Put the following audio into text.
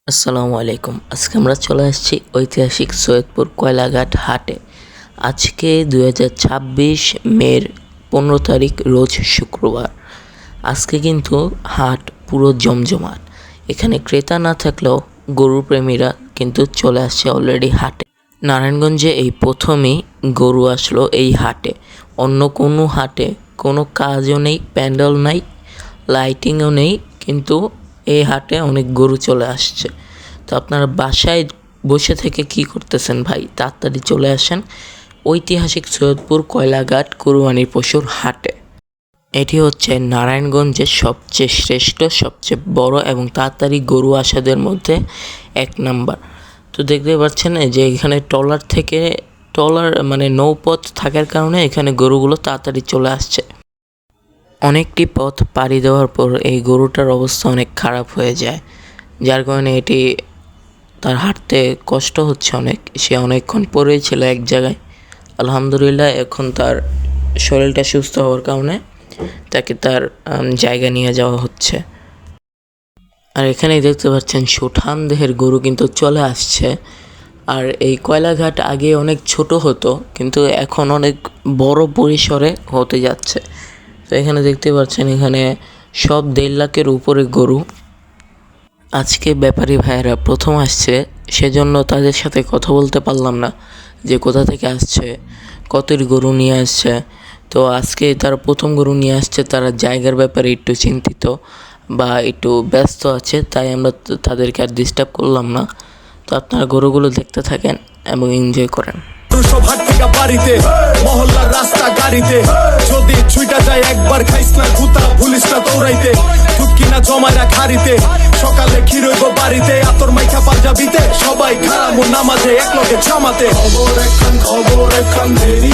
আসসালামু আলাইকুম। আজকে আমরা চলে আসছি ঐতিহাসিক সৈয়দপুর কয়লাঘাট হাটে। আজকে 2026 মের 15 তারিখ, রোজ শুক্রবার। আজকে কিন্তু হাট পুরো জমজমাট। এখানে ক্রেতা না থাকলেও গরুপ্রেমীরা কিন্তু চলে আসছে অলরেডি হাটে। নারায়ণগঞ্জে এই প্রথমেই গরু আসলো এই হাটে। অন্য কোনো হাটে কোনো কাজও নেই, প্যান্ডেল নাই, লাইটিংও নেই, কিন্তু এই হাটে অনেক গরু চলে আসছে। তো আপনারা বাসায় বসে থেকে কি করতেছেন ভাই? তাড়াতাড়ি চলে আসেন ঐতিহাসিক সৈয়দপুর কয়লাঘাট কুরবানির পশুর হাটে। এটি হচ্ছে নারায়ণগঞ্জের সবচেয়ে শ্রেষ্ঠ, সবচেয়ে বড় এবং তাড়াতাড়ি গরু আসাদের মধ্যে এক নাম্বার। তো দেখতে পাচ্ছেন যে এখানে ট্রলার মানে নৌপথ থাকার কারণে এখানে গরুগুলো তাড়াতাড়ি চলে আসছে। অনেকটি পথ পাড়ি দেওয়ার পর এই গরুটার অবস্থা অনেক খারাপ হয়ে যায়, যার কারণে এটি তার হাঁটতে কষ্ট হচ্ছে অনেক। সে অনেকক্ষণ পড়েই ছিল এক জায়গায়। আলহামদুলিল্লাহ এখন তার শরীরটা সুস্থ হওয়ার কারণে তাকে তার জায়গা নিয়ে যাওয়া হচ্ছে। আর এখানেই দেখতে পাচ্ছেন সুঠাম দেহের গরু কিন্তু চলে আসছে। আর এই কয়লাঘাট আগে অনেক ছোট হতো, কিন্তু এখন অনেক বড় পরিসরে হতে যাচ্ছে। তো এখানে দেখতে পাচ্ছেন এখানে সব 1.5 লাখের উপরে গরু। আজকে ব্যাপারী ভাইয়েরা প্রথম আসছে, সেজন্য তাদের সাথে কথা বলতে পারলাম না যে কোথা থেকে আসছে, কতের গরু নিয়ে আসছে। তো আজকে তারা প্রথম গরু নিয়ে আসছে, তারা জায়গার ব্যাপারে একটু চিন্তিত বা একটু ব্যস্ত আছে, তাই আমরা তাদেরকে আর ডিস্টার্ব করলাম না। তো আপনারা গরুগুলো দেখতে থাকেন এবং এনজয় করেন। সভার থেকে বাড়িতে মহল্লার রাস্তা গাড়িতে যদি ছুইটা যায় একবার খাইস না গুতা পুলিশ না দৌড়াইতে টুকি না জমাইরা খারিতে সকালে ক্ষীরইব বাড়িতে আতর মাইখা পাঞ্জাবিতে সবাই খারাপ নামাজে এক লগে জামাতে খবর এখন দেরি।